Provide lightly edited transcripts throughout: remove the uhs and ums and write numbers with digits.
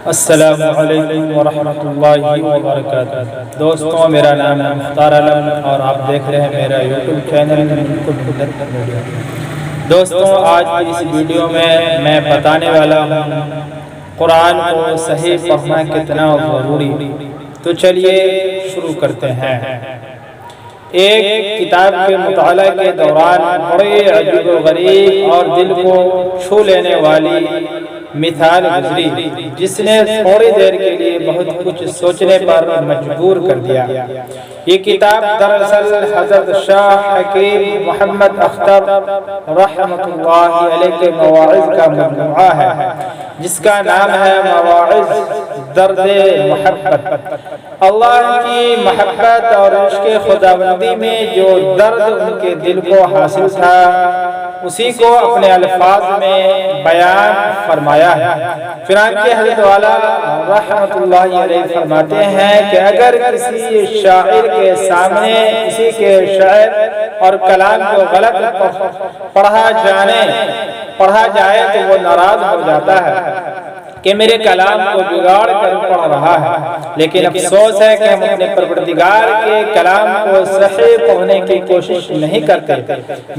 السلام علیکم ورحمۃ اللہ وبرکاتہ۔ دوستوں، میرا نام ہے مختار عالم اور آپ دیکھ رہے ہیں میرا یوٹیوب چینل میڈیا۔ دوستوں، آج کی اس ویڈیو میں بتانے والا ہوں قرآن کو صحیح پڑھنا کتنا ضروری۔ تو چلیے شروع کرتے ہیں۔ ایک کتاب کے مطالعہ کے دوران بڑے عجیب و غریب اور دل کو چھو لینے والی مثال گزری، جس نے تھوڑی دیر کے لیے بہت کچھ سوچنے پر مجبور کر دیا۔ یہ کتاب دراصل حضرت شاہ حکیم محمد اختر رحمۃ اللہ علیہ کے مواعظ کا مجموعہ ہے، جس کا نام ہے مواعظ درد محبت۔ اللہ کی محبت اور عشق خداوندی میں جو درد ان کے دل کو حاصل تھا، اسی کو اپنے الفاظ میں بیان فرمایا ہے۔ چنانچہ حضرت والا رحمۃ اللہ علیہ فرماتے ہیں کہ اگر کسی شاعر کے سامنے کسی کے شعر اور کلام کو غلط پڑھا جائے تو وہ ناراض ہو جاتا ہے کہ میرے کلام کو بگاڑ کر پڑھ رہا ہے، لیکن افسوس ہے کہ ہم اپنے پروردگار کے کلام کو صحیح پڑھنے کی کوشش نہیں کرتے۔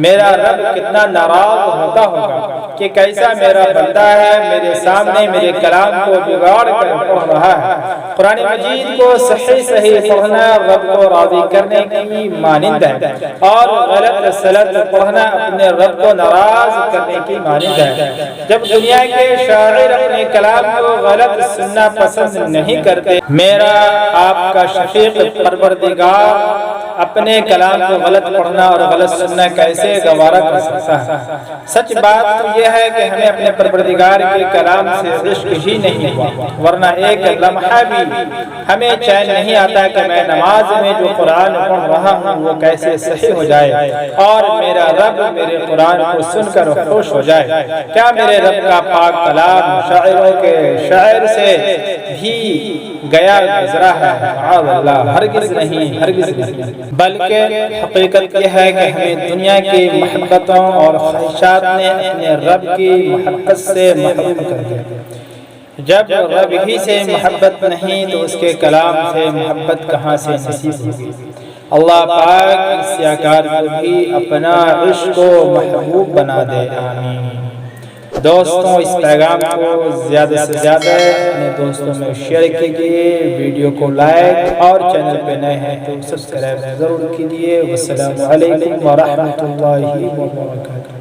میرا رب کتنا ناراض ہوتا ہوگا کہ کیسا میرا بندہ ہے میرے سامنے میرے کلام کو بگاڑ کر پڑھ رہا ہے۔ قرآن مجید کو صحیح پڑھنا رب کو راضی کرنے کی مانند ہے، اور غلط سلط پڑھنا اپنے رب کو ناراض کرنے کی مانند ہے۔ جب دنیا کے شاعر اپنے کلام کو غلط سننا پسند نہیں کرتے، میرا آپ کا شفیق پروردگار اپنے کلام کو غلط پڑھنا اور غلط سننا کیسے گوارا کر سکتا ہے؟ سچ بات تو یہ ہے کہ ہمیں اپنے پروردگار کے کلام سے عشق ہی نہیں ہوا، ورنہ ایک لمحہ بھی ہمیں چین نہیں آتا کہ میں نماز میں جو قرآن پڑھ رہا ہوں وہ کیسے صحیح ہو جائے اور میرا رب میرے قرآن کو سن کر خوش ہو جائے۔ کیا میرے رب کا پاک کلام شاعروں کے شاعر سے بھی گیا گزرا ہے؟ معاذ اللہ، ہرگز نہیں، ہرگز نہیں۔ بلکہ حقیقت یہ ہے کہ ہمیں دنیا کی محبتوں اور خواہشات نے اپنے رب کی محبت سے محروم کر دیا۔ جب رب ہی سے محبت نہیں تو اس کے کلام سے محبت کہاں سے نصیب ہوگی؟ اللہ پاک اس سیاکار کو بھی اپنا عشق و محبوب بنا دے، آمین۔ دوستوں، اس پیغام کو زیادہ سے زیادہ اپنے دوستوں میں شیئر کیجیے، ویڈیو کو لائک اور چینل پہ نئے ہیں تو سبسکرائب ضرور کیجیے۔ والسلام علیکم ورحمۃ اللہ وبرکاتہ۔